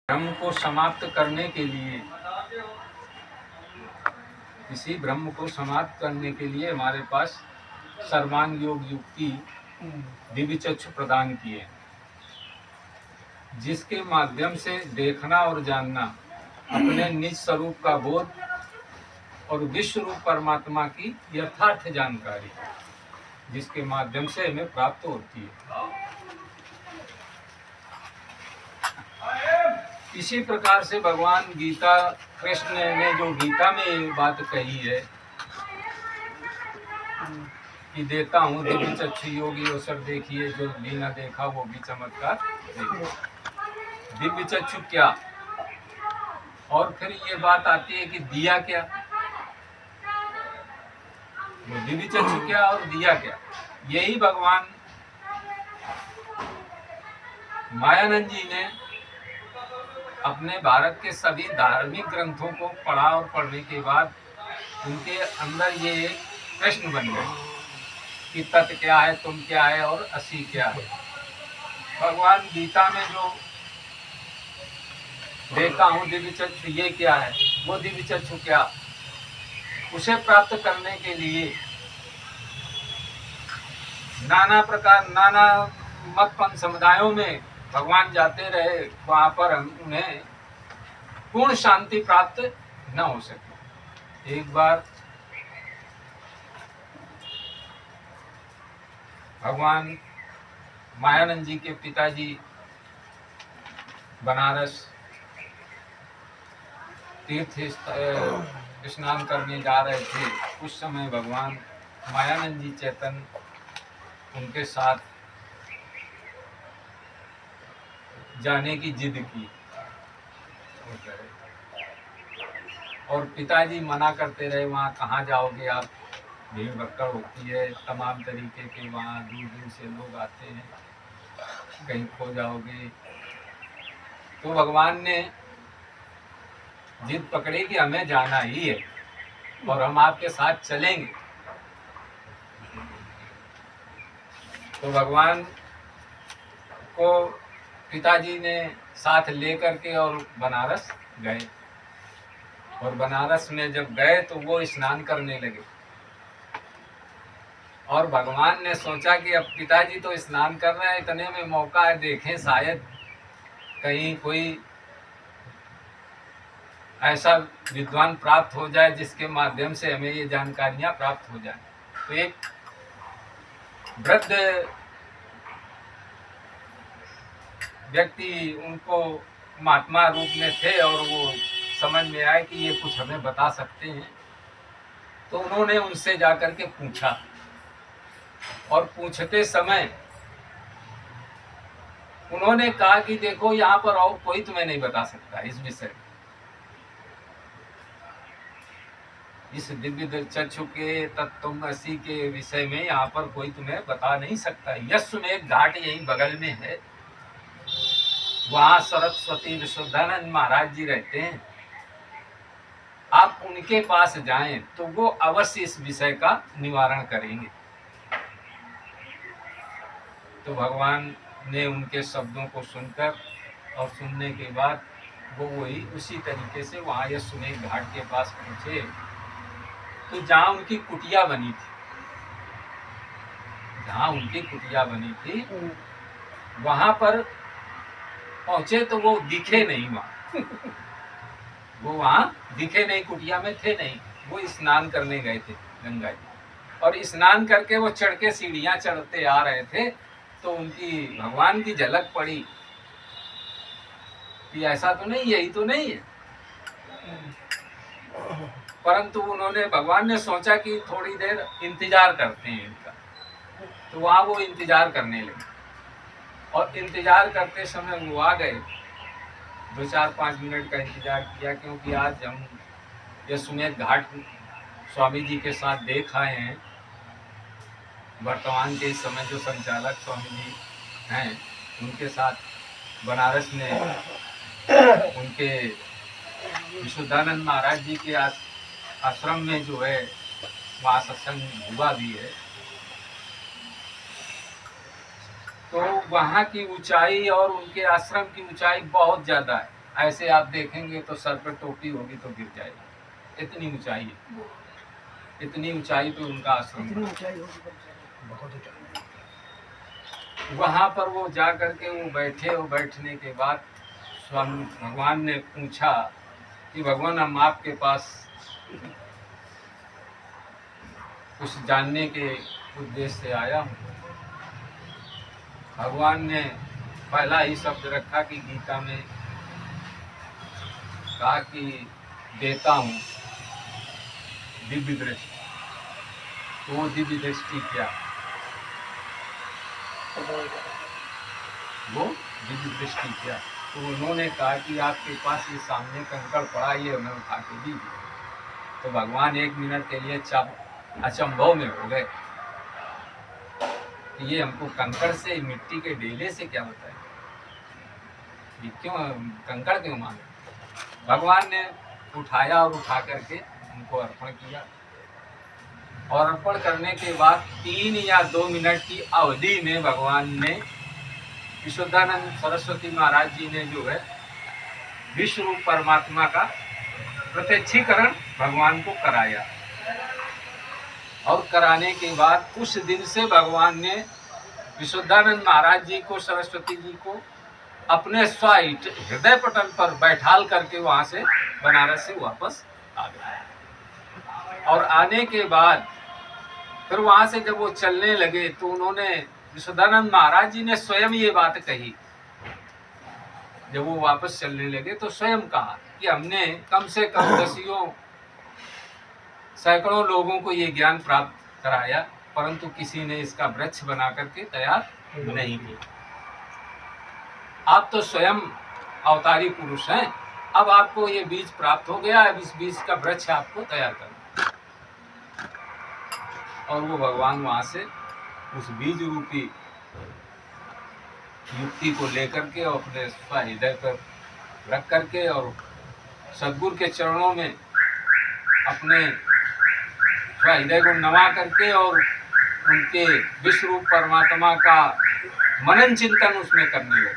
भ्रम को समाप्त करने के लिए हमारे पास सर्वांग योग युक्ति दिव्य चक्षु प्रदान किए, जिसके माध्यम से देखना और जानना अपने निज स्वरूप का बोध और विश्व रूप परमात्मा की यथार्थ जानकारी, जिसके माध्यम से हमें प्राप्त होती है। इसी प्रकार से भगवान गीता, कृष्ण ने जो गीता में ये बात कही है कि देता हूँ दिव्य चक्षु योगी अवसर देखिए, जो भी न देखा वो भी चमत्कार देखिए। दिव्य चक्षु क्या, और फिर ये बात आती है कि दिया क्या, वो दिव्य चक्षु क्या और दिया क्या। यही भगवान मायानंद जी ने अपने भारत के सभी धार्मिक ग्रंथों को पढ़ा और पढ़ने के बाद उनके अंदर ये एक प्रश्न बन गए कि तत् क्या है, तुम क्या है और असि क्या है। भगवान गीता में जो देखता हूँ दिव्य चक्षु ये क्या है, वो दिव्य चक्षु क्या, उसे प्राप्त करने के लिए नाना प्रकार नाना मतपंथ समुदायों में भगवान जाते रहे, वहां पर उन्हें पूर्ण शांति प्राप्त न हो सके। एक बार भगवान मायानंद जी के पिताजी बनारस तीर्थ स्नान करने जा रहे थे। उस समय भगवान मायानंद जी चैतन्य उनके साथ जाने की जिद की और पिताजी मना करते रहे, वहाँ कहाँ जाओगे आप, भीड़ भक्कड़ होती है, तमाम तरीके के वहाँ दूर दूर से लोग आते हैं, कहीं खो जाओगे। तो भगवान ने जिद पकड़ी कि हमें जाना ही है और हम आपके साथ चलेंगे। तो भगवान को पिताजी ने साथ लेकर के और बनारस गए, और बनारस में जब गए तो वो स्नान करने लगे, और भगवान ने सोचा कि अब पिताजी तो स्नान कर रहे हैं, इतने में मौका है, देखें शायद कहीं कोई ऐसा विद्वान प्राप्त हो जाए जिसके माध्यम से हमें ये जानकारियां प्राप्त हो जाए। तो एक वृद्ध व्यक्ति उनको महात्मा रूप में थे और वो समझ में आए कि ये कुछ हमें बता सकते हैं। तो उन्होंने उनसे जाकर के पूछा, और पूछते समय उन्होंने कहा कि देखो यहाँ पर और कोई तुम्हें नहीं बता सकता इस विषय में, इस दिव्य चक्षु के तत्त्वमसि के विषय में यहाँ पर कोई तुम्हें बता नहीं सकता। यशमेव घाट यही बगल में है, वहाँ सरस्वती विशुद्धानंद महाराज जी रहते हैं, आप उनके पास जाएं तो वो अवश्य इस विषय का निवारण करेंगे। तो भगवान ने उनके शब्दों को सुनकर और सुनने के बाद वो वही उसी तरीके से वहाँ यशमेव घाट के पास पहुँचे। तो जहाँ उनकी कुटिया बनी थी, वहां पर पहुंचे तो वो दिखे नहीं, वहां दिखे नहीं, कुटिया में थे नहीं। वो स्नान करने गए थे गंगा जी, और स्नान करके वो चढ़ के सीढ़ियां चढ़ते आ रहे थे, तो उनकी भगवान की झलक पड़ी कि ऐसा तो नहीं, यही तो नहीं है। परंतु भगवान ने सोचा कि थोड़ी देर इंतजार करते हैं इनका, तो वहां वो इंतजार करने लगे, और इंतजार करते समय वो आ गए। 2-4-5 मिनट का इंतजार किया, क्योंकि आज हम यशमेव घाट स्वामी जी के साथ देख आए हैं। वर्तमान के इस समय जो संचालक स्वामी जी हैं, उनके साथ बनारस में उनके विशुद्धानंद महाराज जी के आश्रम में जो है वहाँ सत्संग हुआ भी है। तो वहाँ की ऊंचाई और उनके आश्रम की ऊंचाई बहुत ज़्यादा है, ऐसे आप देखेंगे तो सर पर टोपी होगी तो गिर जाएगी, इतनी ऊंचाई है, इतनी ऊंचाई पे उनका आश्रम। वहां पर वो जा करके वो बैठे, वो बैठने के बाद स्वामी भगवान ने पूछा कि भगवान हम आपके पास कुछ जानने के उद्देश्य से आया हूँ। भगवान ने पहला ही शब्द रखा कि गीता में कहा कि देता हूँ दिव्य दृष्टि। तो वो दिव्य दृष्टि क्या? वो दिव्य दृष्टि क्या? तो उन्होंने कहा कि आपके पास ये सामने कंकड़ पड़ा, ये हमें उठा के दीजिए। तो भगवान 1 मिनट के लिए अचंभव में हो गए, ये हमको कंकड़ से, मिट्टी के डेले से क्या होता है, ये क्यों कंकड़ क्यों मांगे? भगवान ने उठाया और उठा करके उनको अर्पण किया, और अर्पण करने के बाद 3 या 2 मिनट की अवधि में भगवान ने, विशुद्धानंद सरस्वती महाराज जी ने जो है विश्व रूप परमात्मा का प्रत्यक्षीकरण भगवान को कराया। और कराने के बाद उस दिन से भगवान ने विशुद्धानंद महाराज जी को, सरस्वती जी को अपने हृदय पटल पर बैठाल करके वहां से बनारस से वापस आ गए। और आने के बाद फिर वहां से जब वो चलने लगे तो उन्होंने, विशुद्धानंद महाराज जी ने स्वयं ये बात कही, जब वो वापस चलने लगे तो स्वयं कहा कि हमने कम से कम दसियों सैकड़ों लोगों को ये ज्ञान प्राप्त कराया, परंतु किसी ने इसका वृक्ष बना करके तैयार नहीं किया। आप तो स्वयं अवतारी पुरुष हैं, अब आपको ये बीज प्राप्त हो गया, अब इस बीज का वृक्ष आपको तैयार करना। और वो भगवान वहां से उस बीज रूपी युक्ति को लेकर के और अपने हृदय पर रख करके और सद्गुरु के चरणों में अपने हृदय को नमा करके और उनके विश्व रूप परमात्मा का मनन चिंतन उसमें करने लगे।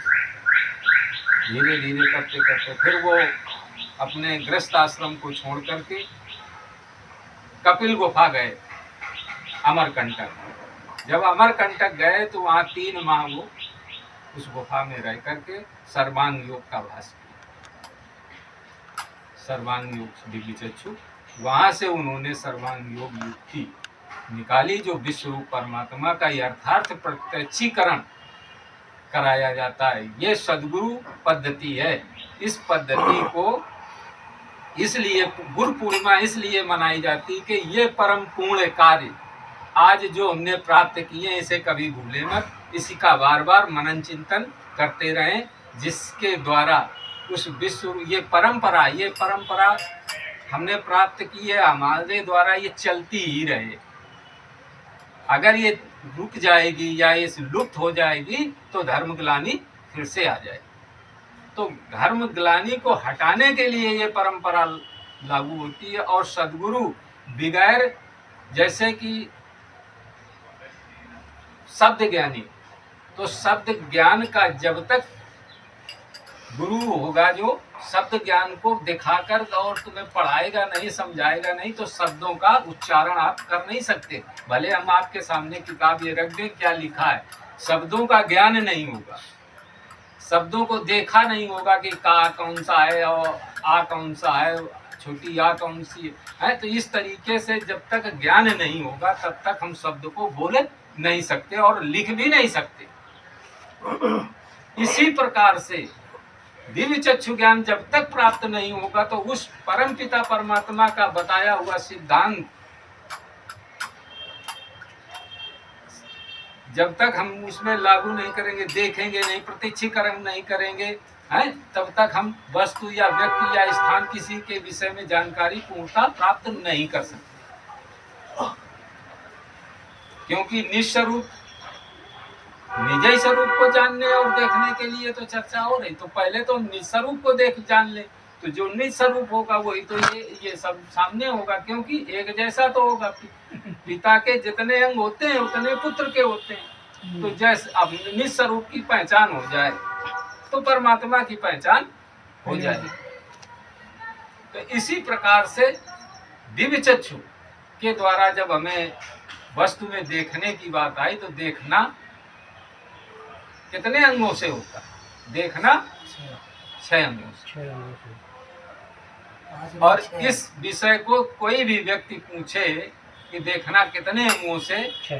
धीरे धीरे करते करते फिर वो अपने गृहस्थ आश्रम को छोड़ करके कपिल गुफा गए, अमरकंटक। जब अमरकंटक गए तो वहाँ 3 माह वो उस गुफा में रह करके सर्वांग योग का अभ्यास किया। सर्वांग योग दिव्य चक्षु, वहां से उन्होंने सर्वांग योग युक्ति निकाली, जो विश्व रूप परमात्मा का यथार्थ प्रत्यक्षीकरण कराया जाता है। ये सद्गुरु पद्धति है। इस पद्धति को इसलिए गुरु पूर्णिमा इसलिए मनाई जाती कि ये परम पूर्ण कार्य आज जो हमने प्राप्त किए इसे कभी भूले मत, इसी का बार बार मनन चिंतन करते रहें, जिसके द्वारा उस विश्व ये परंपरा हमने प्राप्त की है, हमारे द्वारा ये चलती ही रहे। अगर ये रुक जाएगी या ये लुप्त हो जाएगी तो धर्म ग्लानि फिर से आ जाएगी। तो धर्म ग्लानि को हटाने के लिए ये परंपरा लागू होती है। और सद्गुरु बगैर, जैसे कि शब्द ज्ञानी, तो शब्द ज्ञान का जब तक गुरु होगा जो शब्द ज्ञान को दिखाकर और तुम्हें पढ़ाएगा नहीं, समझाएगा नहीं, तो शब्दों का उच्चारण आप कर नहीं सकते। भले हम आपके सामने किताब ये रख दें क्या लिखा है, शब्दों का ज्ञान नहीं होगा, शब्दों को देखा नहीं होगा कि का कौन सा है और आ कौन सा है, छोटी आ कौन सी है। तो इस तरीके से जब तक ज्ञान नहीं होगा तब तक हम शब्द को बोल नहीं सकते और लिख भी नहीं सकते। इसी प्रकार से दिव्य चक्षु ज्ञान जब तक प्राप्त नहीं होगा तो उस परम पिता परमात्मा का बताया हुआ सिद्धांत जब तक हम उसमें लागू नहीं करेंगे, देखेंगे नहीं, प्रत्यक्षीकरण नहीं करेंगे, हैं, तब तक हम वस्तु या व्यक्ति या स्थान किसी के विषय में जानकारी पूर्णता प्राप्त नहीं कर सकते। क्योंकि निस्वरूप निज स्वरूप को जानने और देखने के लिए तो चर्चा हो रही, तो पहले तो निस्वरूप को देख जान ले, तो जो निस्वरूप होगा वही तो ये सब सामने होगा। क्योंकि एक जैसा तो होगा, पिता के जितने अंग होते हैं उतने पुत्र के होते हैं। तो जैसे अब निस्वरूप की पहचान हो जाए तो परमात्मा की पहचान हो जाएगी। तो इसी प्रकार से दिव्य चक्षु के द्वारा जब हमें वस्तु में देखने की बात आई तो देखना कितने अंगों से होता है? देखना 6 अंगों से। और इस विषय को कोई भी व्यक्ति पूछे कि देखना कितने अंगों से,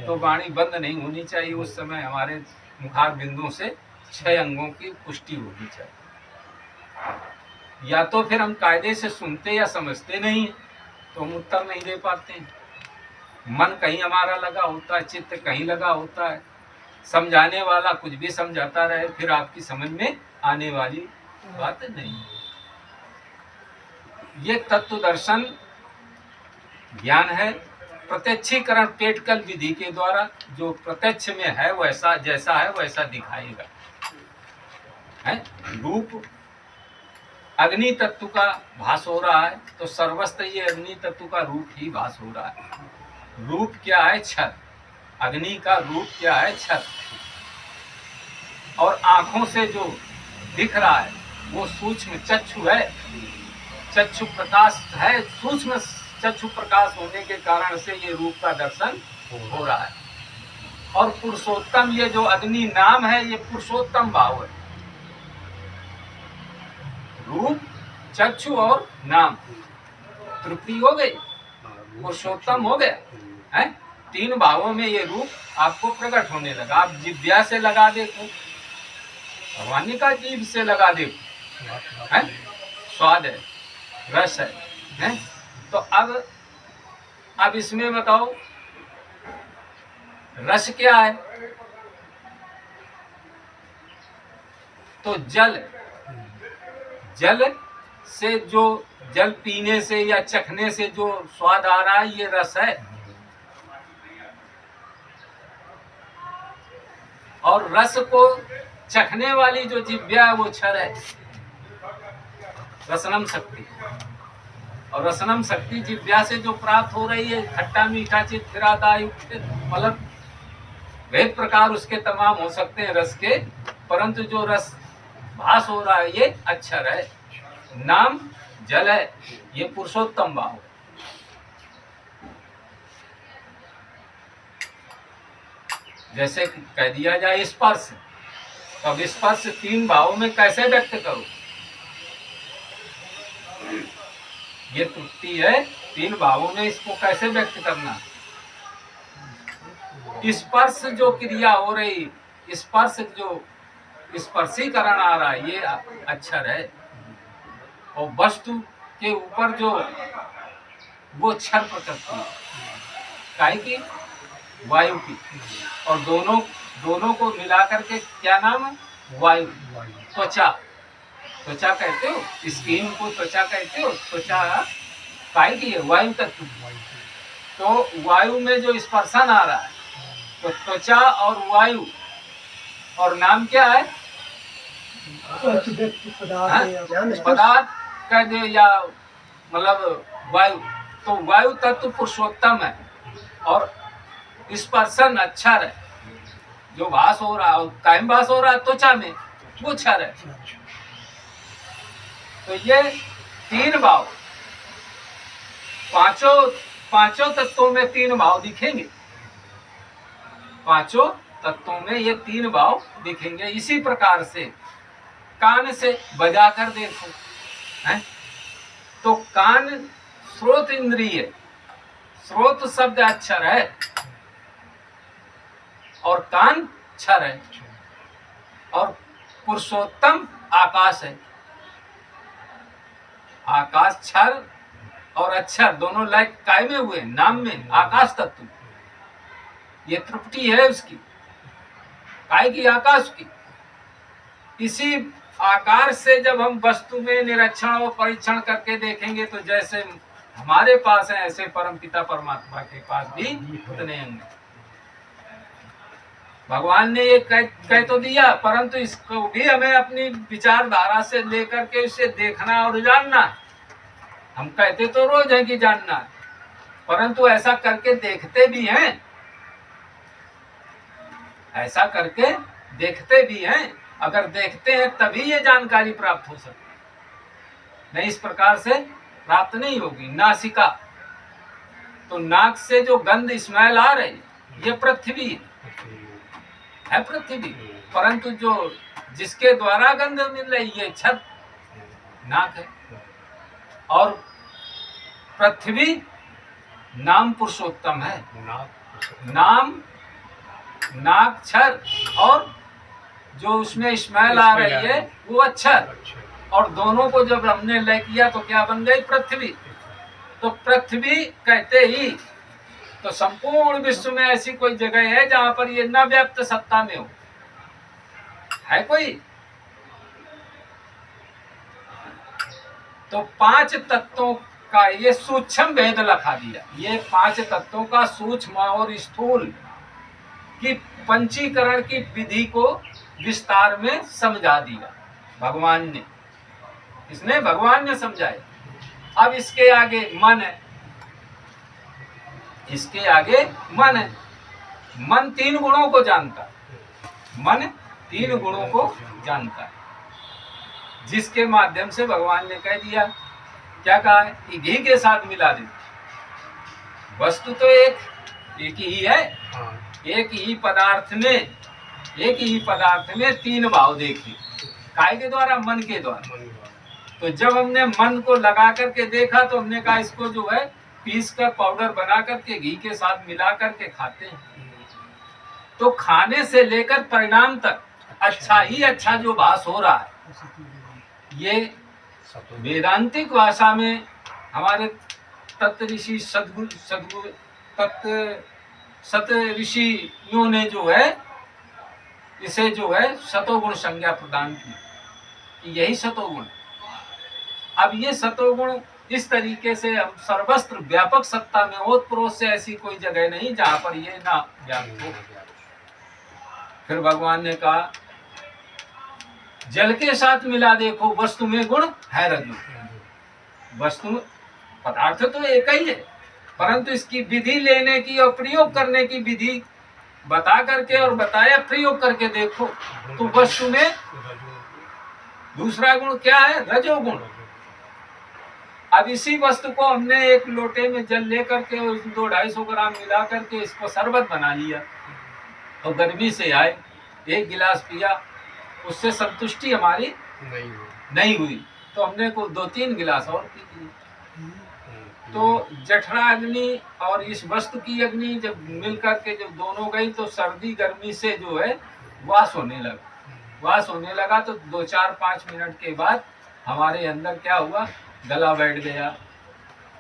तो वाणी बंद नहीं होनी चाहिए। उस समय हमारे मुखार बिंदुओं से 6 अंगों की पुष्टि होनी चाहिए। या तो फिर हम कायदे से सुनते या समझते नहीं है, तो हम उत्तर नहीं दे पाते हैं। मन कहीं हमारा लगा होता है, चित्त कहीं लगा होता है, समझाने वाला कुछ भी समझाता रहे, फिर आपकी समझ में आने वाली बात नहीं। ये तत्व दर्शन ज्ञान है, प्रत्यक्षीकरण पेटकल विधि के द्वारा जो प्रत्यक्ष में है वैसा जैसा है वैसा दिखाएगा। है रूप अग्नि तत्व का भास हो रहा है, तो सर्वस्त्र ये अग्नि तत्व का रूप ही भास हो रहा है। रूप क्या है? छत। अग्नि का रूप क्या है? छत। और आंखों से जो दिख रहा है वो सूक्ष्म चक्षु है, चक्षु प्रकाश है। सूक्ष्म चक्षु प्रकाश होने के कारण से ये रूप का दर्शन हो रहा है। और पुरुषोत्तम, ये जो अग्नि नाम है ये पुरुषोत्तम भाव है। रूप, चक्षु और नाम, तृप्ति हो गई, पुरुषोत्तम हो गया है। 3 भावों में ये रूप आपको प्रकट होने लगा। आप जिव्या से लगा देखो, भगवान का जीभ से लगा देखो, है स्वाद है, रस है? तो अब इसमें बताओ रस क्या है? तो जल, जल से जो जल पीने से या चखने से जो स्वाद आ रहा है ये रस है। और रस को चखने वाली जो जिह्वा है वो छर है, रसनम शक्ति। और रसनम शक्ति जिह्वा से जो प्राप्त हो रही है, खट्टा मीठा चित फिरादायुक्त, मतलब भेद प्रकार उसके तमाम हो सकते हैं रस के, परंतु जो रस भास हो रहा है ये अक्षर है, नाम जल है, ये पुरुषोत्तम भाव है। जैसे कह दिया जाए स्पर्श, तो स्पर्श 3 भावों में कैसे व्यक्त करो? ये त्रुटि है, 3 भावों में इसको कैसे व्यक्त करना? स्पर्श जो क्रिया हो रही, स्पर्श जो स्पर्शीकरण आ रहा है ये अक्षर है। और वस्तु के ऊपर जो वो क्षर प्रकृति है, काहे की? वायु की। और दोनों को मिलाकर के क्या नाम है? वायु। त्वचा, त्वचा कहते हो, स्किन को त्वचा कहते हो। त्वचा काहे की है? वायु तत्व। तो वायु में जो स्पर्शन आ रहा है, तो त्वचा और वायु, और नाम क्या है? पदार्थ कह दे या मतलब वायु। तो वायु तत्व पुरुषोत्तम है और स्पर्शन अक्षर है, जो भास हो रहा है, कायम भास हो रहा है त्वचा में, वो अक्षर है। तो ये 3 भाव, पांचों तत्वों में 3 भाव दिखेंगे। 5 तत्वों में ये 3 भाव दिखेंगे। इसी प्रकार से कान से बजा कर देखो, है? तो कान स्रोत इंद्रिय, स्रोत शब्द अक्षर है और कान क्षर है। और पुरुषोत्तम आकाश है। आकाश क्षर और अक्षर दोनों लायक काय में हुए, नाम में आकाश तत्व। ये त्रुटि है उसकी, काय की? आकाश की। इसी आकार से जब हम वस्तु में निरीक्षण और परीक्षण करके देखेंगे तो जैसे हमारे पास है ऐसे परमपिता परमात्मा के पास भी उतने अंग। भगवान ने ये कह तो दिया, परंतु इसको भी हमें अपनी विचारधारा से लेकर के इसे देखना और जानना है। हम कहते तो रोज है कि जानना है, परंतु ऐसा करके देखते भी हैं, ऐसा करके देखते भी हैं। अगर देखते हैं तभी ये जानकारी प्राप्त हो सकती है। नहीं इस प्रकार से प्राप्त नहीं होगी। नासिका, तो नाक से जो गंध स्मेल आ रही ये पृथ्वी है, पृथ्वी। परंतु जो जिसके द्वारा गंध मिल रही ये छत नाक है। और पृथ्वी नाम पुरुषोत्तम है, नाम नाक क्षर, और जो उसमें स्मेल आ रही है वो अक्षर, और दोनों को जब हमने लय किया तो क्या बन गई? पृथ्वी। तो पृथ्वी कहते ही तो संपूर्ण विश्व में ऐसी कोई जगह है जहां पर ये न व्याप्त सत्ता में हो? है कोई? तो 5 तत्वों का ये सूक्ष्म भेद लखा दिया। ये 5 तत्वों का सूक्ष्म और स्थूल की पंचीकरण की विधि को विस्तार में समझा दिया भगवान ने। इसने भगवान ने समझाया। अब इसके आगे मन है, इसके आगे मन है। मन 3 गुणों को जानता है, मन 3 गुणों को जानता है, जिसके माध्यम से भगवान ने कह दिया, क्या कहा है कि घी के साथ मिला दे। वस्तु तो एक ही है, एक ही पदार्थ में 3 भाव देखे। काय के द्वारा? मन के द्वारा। तो जब हमने मन को लगा करके देखा तो हमने कहा इसको जो है पीस कर पाउडर बना करके घी के साथ मिला करके खाते हैं। तो खाने से लेकर परिणाम तक अच्छा ही अच्छा जो भास हो रहा है, ये वेदांतिक भाषा में हमारे तत्व ऋषि सदगुरु सत ऋषियों ने जो है इसे जो है सतोगुण संज्ञा प्रदान की कि यही सतोगुण। अब ये सतोगुण इस तरीके से हम सर्वस्त्र व्यापक सत्ता में ओतप्रोत से ऐसी कोई जगह नहीं जहां पर ये ना व्याप्त हो। फिर भगवान ने कहा जल के साथ मिला देखो, वस्तु में गुण है रजु। वस्तु पदार्थ तो एक ही है, परंतु इसकी विधि लेने की और प्रयोग करने की विधि बता करके और बताया प्रयोग करके देखो तो वस्तु में दूसरा गुण क्या है? रजोगुण। अब इसी वस्तु को हमने एक लोटे में जल लेकर के 200-250 ग्राम मिला करके इसको शरबत बना लिया, तो गर्मी से आए 1 गिलास पिया, उससे संतुष्टि हमारी नहीं हुई, तो हमने को 2-3 गिलास और पी लिए। तो जठरा अग्नि और इस वस्तु की अग्नि जब मिल करके जब दोनों गई तो सर्दी गर्मी से जो है वास होने लगा। तो 2-4-5 मिनट के बाद हमारे अंदर क्या हुआ? गला बैठ गया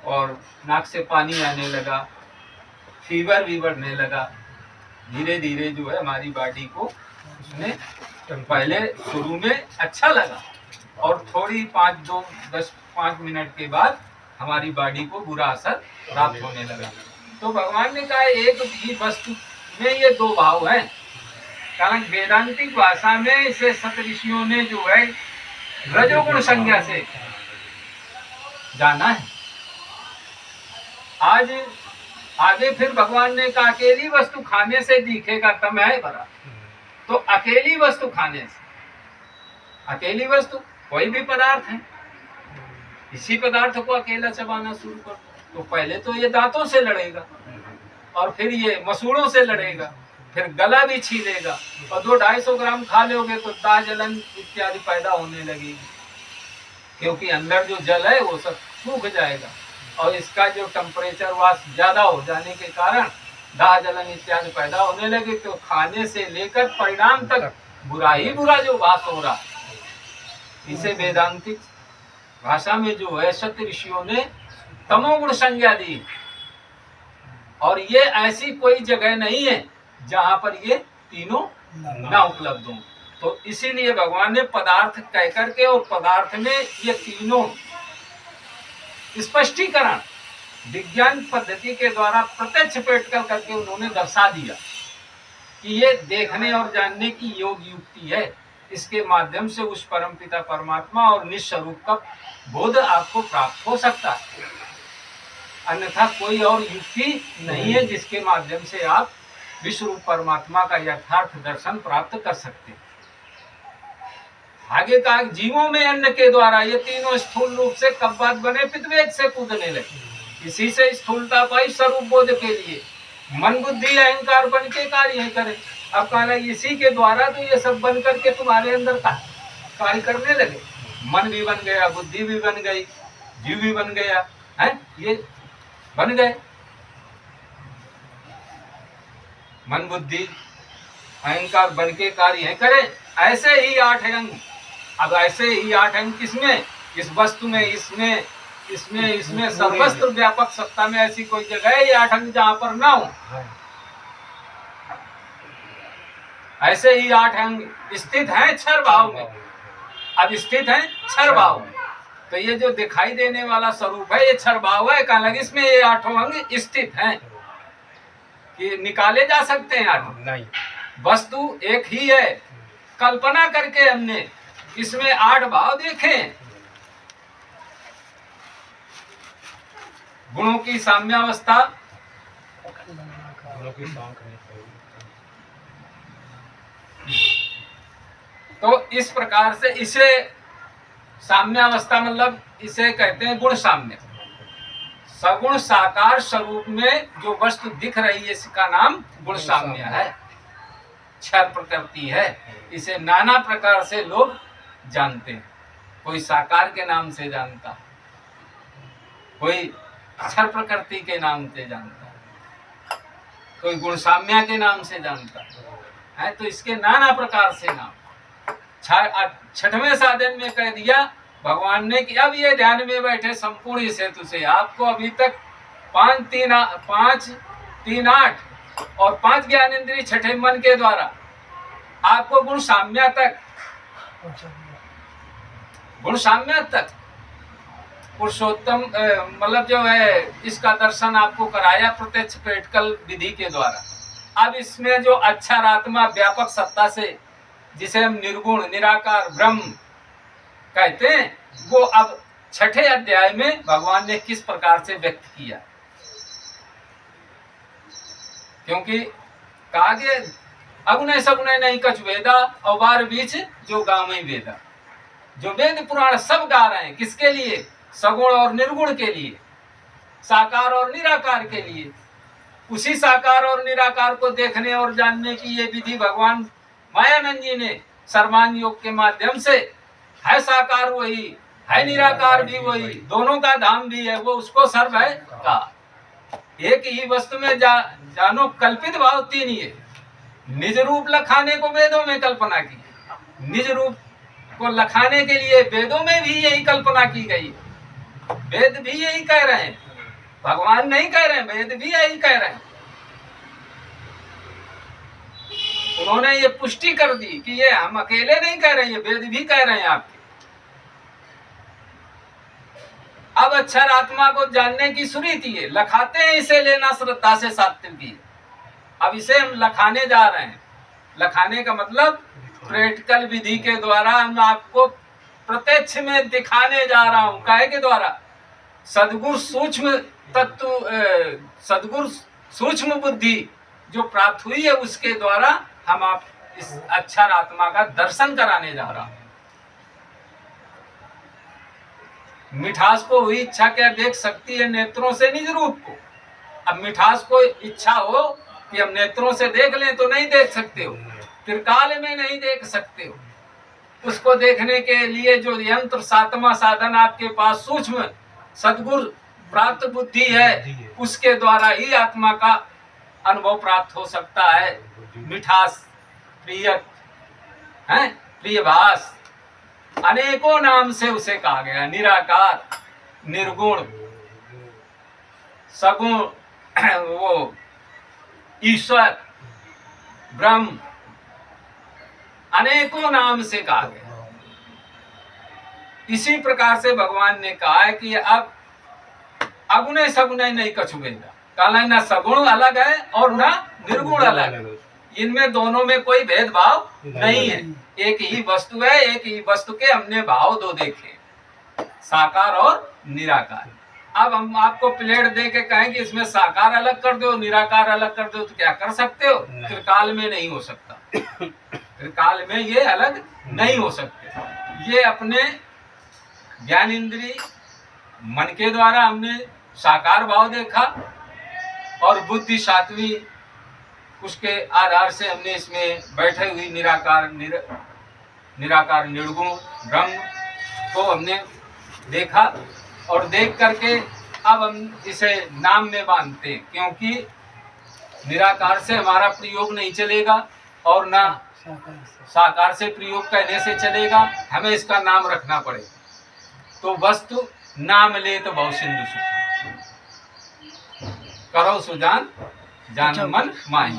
और नाक से पानी आने लगा, फीवर भी बढ़ने लगा। धीरे धीरे जो है हमारी बॉडी को उसने पहले शुरू में अच्छा लगा और थोड़ी 5 मिनट के बाद हमारी बॉडी को बुरा असर प्राप्त होने लगा। तो भगवान ने कहा एक ही वस्तु में ये 2 भाव हैं। कारण वेदांतिक भाषा में इसे सतऋषियों ने जो है रजोगुण संज्ञा से जाना है। आज आगे फिर भगवान ने कहा अकेली वस्तु खाने से दिखेगा तम है भरा। तो अकेली वस्तु खाने से, अकेली वस्तु कोई भी पदार्थ है, इसी पदार्थ को अकेला चबाना शुरू कर तो पहले तो ये दांतों से लड़ेगा और फिर ये मसूड़ों से लड़ेगा, फिर गला भी छीलेगा और 200-250 ग्राम खा लोगे तो दाजलन इत्यादि पैदा होने लगेगी, क्योंकि अंदर जो जल है वो सब सूख जाएगा और इसका जो टेम्परेचर वास ज्यादा हो जाने के कारण दाजलन इत्यादि पैदा होने लगे। तो खाने से लेकर परिणाम तक बुरा ही बुरा जो वास हो रहा, इसे वेदांतिक भाषा में जो है सत्य ऋषियों ने तमोगुण संज्ञा दी। और ये ऐसी कोई जगह नहीं है जहां पर ये तीनों ना उपलब्ध हो। तो इसीलिए भगवान ने पदार्थ कह करके और पदार्थ में ये तीनों स्पष्टीकरण विज्ञान पद्धति के द्वारा प्रत्यक्ष प्रकट करके उन्होंने दर्शा दिया कि ये देखने और जानने की योग युक्ति है। इसके माध्यम से उस परमपिता परमात्मा और निस्वरूप का बोध आपको प्राप्त हो सकता है, अन्यथा कोई और युक्ति नहीं है जिसके माध्यम से आप विश्व रूप परमात्मा का यथार्थ दर्शन प्राप्त कर सकते हैं। आगे का जीवों में अन्न के द्वारा ये तीनों स्थूल रूप से कब बात बने, पितवेग से कूदने लगे। इसी से स्थूलता पाई स्वरूप बोध के लिए मन बुद्धि अहंकार बन के कार्य करे। अब कहना इसी के द्वारा तो ये सब बन करके तुम्हारे अंदर कार्य करने लगे। मन भी बन गया, बुद्धि भी बन गई, जीव भी बन गया है, ये बन गए। मन बुद्धि अहंकार बन के कार्य करे। ऐसे ही 8 अंग। अब ऐसे ही 8 अंग किसमें, इस वस्तु में, इसमें इसमें इसमें सर्वस्त्र व्यापक सत्ता में ऐसी कोई जगह है ये 8 अंग जहां पर ना हो। ऐसे ही 8 अंग स्थित हैं क्षर भाव में। अब स्थित हैं क्षर भाव में, तो ये जो दिखाई देने वाला स्वरूप है ये क्षर भाव है। कहाँ लगे इसमें ये 8 अंग स्थित हैं कि निकाले जा सकते हैं 8 नहीं। वस्तु एक ही है, कल्पना करके हमने इसमें 8 भाव देखे। गुणों की साम्यावस्था, तो इस प्रकार से इसे साम्यावस्था मतलब इसे कहते हैं गुण साम्य। सगुण साकार स्वरूप में जो वस्तु दिख रही है इसका नाम गुण साम्य है, क्षर प्रकृति है। इसे नाना प्रकार से लोग जानते हैं। कोई साकार के नाम से जानता, कोई क्षर प्रकृति के नाम से जानता, कोई गुण साम्य के नाम से जानता है। तो इसके नाना प्रकार से नाम। 6वें साधन में कह दिया भगवान ने कि अब ये ध्यान में बैठे संपूर्ण इस हेतु से आपको अभी तक 5 3 8 और 5 ज्ञानेंद्रिय 6ठे मन के द्वारा आपको गुण साम्य तक पुरुषोत्तम मतलब जो है इसका दर्शन आपको कराया प्रत्यक्ष प्रैक्टिकल विधि के द्वारा। अब इसमें जो अक्षर आत्मा व्यापक सत्ता से जिसे हम निर्गुण निराकार ब्रह्म कहते हैं वो अब 6ठे अध्याय में भगवान ने किस प्रकार से व्यक्त किया। क्योंकि कहा गया अगुनय सगुनय नहीं कछ वेदा और बार बीच जो गावई वेदा। जो वेद पुराण सब गा रहे हैं किसके लिए, सगुण और निर्गुण के लिए, साकार और निराकार के लिए। उसी साकार और निराकार को देखने और जानने की ये विधि भगवान मायानंद जी ने सर्वांग योग के माध्यम से, है साकार वही है निराकार भी वही, दोनों का धाम भी है वो, उसको सर्व है कहा। एक ही वस्तु में जानो कल्पित भाव 3 ही है। निज रूप लखाने को वेदों में कल्पना की, निज रूप को लखाने के लिए वेदों में भी यही कल्पना की गई। वेद भी यही कह रहे हैं, भगवान नहीं कह रहे हैं, वेद भी यही कह रहे हैं। उन्होंने ये पुष्टि कर दी कि ये हम अकेले नहीं कह रहे हैं, ये वेद भी कह रहे हैं आपके। अब अक्षर आत्मा को जानने की सुरीति है, लखाते हैं इसे लेना श्रद्धा से सात्विक की। अब इसे हम लखाने जा रहे हैं। लखाने का मतलब प्रैक्टिकल विधि के द्वारा हम आपको प्रत्यक्ष में दिखाने जा रहा हूं। काहे के द्वारा, सद्गुण सूक्ष्म तत्व, सद्गुण सूक्ष्म बुद्धि जो प्राप्त हुई है उसके द्वारा हम आप इस अक्षर आत्मा का दर्शन कराने जा रहा हूं। मिठास को हुई इच्छा क्या देख सकती है नेत्रों से निज रूप को। अब मिठास को इच्छा हो कि हम नेत्रों से देख लें तो नहीं देख सकते हो, त्रिकाल में नहीं देख सकते हो। उसको देखने के लिए जो यंत्र 7वां साधन आपके पास सूक्ष्म सद्गुण प्राप्त बुद्धि है उसके द्वारा ही आत्मा का अनुभव प्राप्त हो सकता है। मिठास, प्रियक है, प्रियभास, अनेकों नाम से उसे कहा गया। निराकार, निर्गुण, सगुण, वो ईश्वर, ब्रह्म, अनेकों नाम से कहा गया। इसी प्रकार से भगवान ने कहा है कि अब अगुणय सगुणय नहीं कछु वेदा। कहना ना सगुण अलग है और ना निर्गुण अलग है, इनमें दोनों में कोई भेदभाव नहीं है। एक ही वस्तु है, एक ही वस्तु के हमने भाव 2 देखे, साकार और निराकार। अब हम आपको प्लेट दे के कहें कि इसमें साकार अलग कर दो निराकार अलग कर दो तो क्या कर सकते हो? त्रिकाल में नहीं हो सकता, त्रिकाल में ये अलग नहीं हो सकते। ये अपने ज्ञान इंद्रिय मन के द्वारा हमने साकार भाव देखा और बुद्धि सात्वी उसके आधार से हमने इसमें बैठे हुई निराकार निर्गुण ब्रह्म को हमने देखा और देख करके अब हम इसे नाम में बांधते हैं, क्योंकि निराकार से हमारा प्रयोग नहीं चलेगा और ना साकार से प्रयोग कहने से चलेगा, हमें इसका नाम रखना पड़ेगा। तो वस्तु नाम ले तो बहु सिंधु सुख, करो सुजान जान मन माही।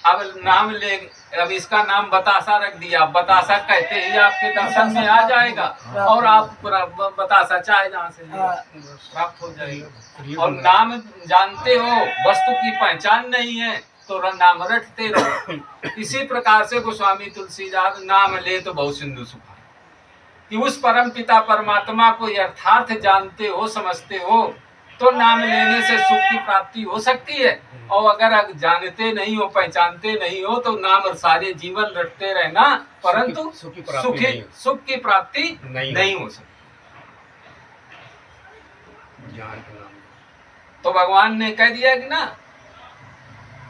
अब नाम ले, अब इसका नाम बतासा रख दिया, बतासा कहते ही आपके दर्शन में आ जाएगा और आप बतासा चाहे जहाँ से प्राप्त हो जाएगा। और नाम जानते हो, वस्तु की पहचान नहीं है तो नाम रटते रहो। इसी प्रकार से गोस्वामी तुलसीदास नाम ले तो बहु सिंधु सुख, कि उस परम पिता परमात्मा को यथार्थ जानते हो, समझते हो तो नाम लेने से सुख की प्राप्ति हो सकती है। और अगर जानते नहीं हो, पहचानते नहीं हो तो नाम सारे जीवन रटते रहना, परंतु सुख की प्राप्ति नहीं हो सकती। तो भगवान ने कह दिया कि ना,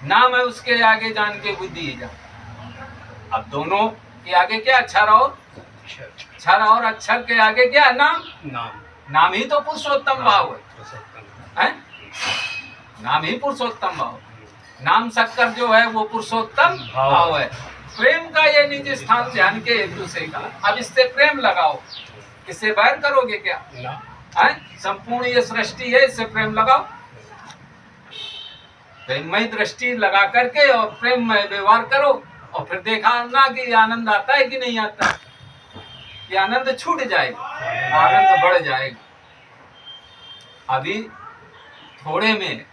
नाम है उसके आगे जान के बुद्धि जा। अब दोनों के आगे क्या, अक्षर और अक्षर और अक्षर के आगे क्या, नाम ही तो पुरुषोत्तम भाव है। नाम ही पुरुषोत्तम भाव, नाम शक्कर जो है वो पुरुषोत्तम भाव है। प्रेम का ये निज स्थान ध्यान के हेतु से का। अब इससे प्रेम लगाओ, इससे बैर करोगे क्या है? संपूर्ण ये सृष्टि है, इससे प्रेम लगाओ, प्रेममय दृष्टि लगा करके और प्रेममय व्यवहार करो और फिर देखा ना कि आनंद आता है कि नहीं आता, कि आनंद छूट जाएगा, आनंद बढ़ जाएगा। अभी थोड़े में,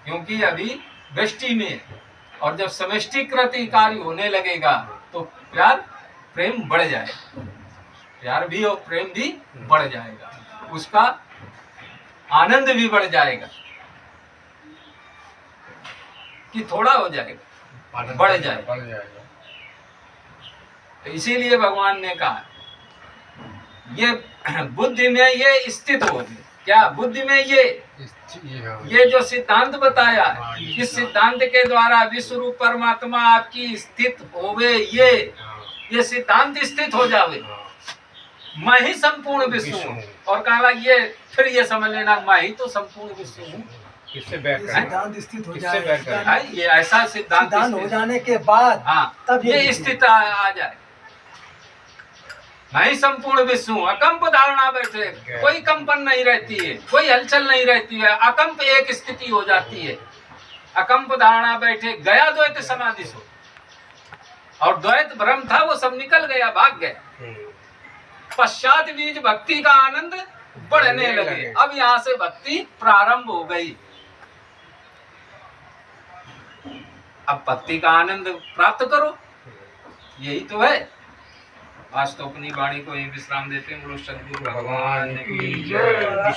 क्योंकि अभी वृष्टि में, और जब समष्टिकृत कार्य होने लगेगा तो प्यार प्रेम बढ़ जाएगा, प्यार भी और प्रेम भी बढ़ जाएगा, उसका आनंद भी बढ़ जाएगा, कि थोड़ा हो जाएगा, बढ़ जाएगा। इसीलिए भगवान ने कहा ये बुद्धि में ये स्थित हो गई। क्या बुद्धि में ये जो सिद्धांत बताया, इस सिद्धांत के द्वारा विश्व रूप परमात्मा आपकी स्थित होवे, ये सिद्धांत स्थित हो जावे, मैं ही संपूर्ण विश्व हूँ। और कहा ये फिर ये समझ लेना, मैं ही तो संपूर्ण विश्व हूँ। सिद्धांत स्थित हो जाए, ये ऐसा सिद्धांत हो जाने के बाद तब ये स्थित आ जाए, मैं ही संपूर्ण विश्व हूँ। अकंप धारणा बैठे, कोई कंपन नहीं रहती है, कोई हलचल नहीं रहती है, अकंप एक स्थिति हो जाती है। अकंप धारणा बैठे, गया द्वैत समाधि सो, और द्वैत भ्रम था वो सब निकल गया, भाग गया। पश्चात बीज भक्ति का आनंद बढ़ने लगे। अब यहाँ से भक्ति प्रारंभ हो गई, अब भक्ति का आनंद प्राप्त करो, यही तो है। आज तो अपनी वाणी को यही विश्राम देते हैं। सद्गुरु भगवान की जय।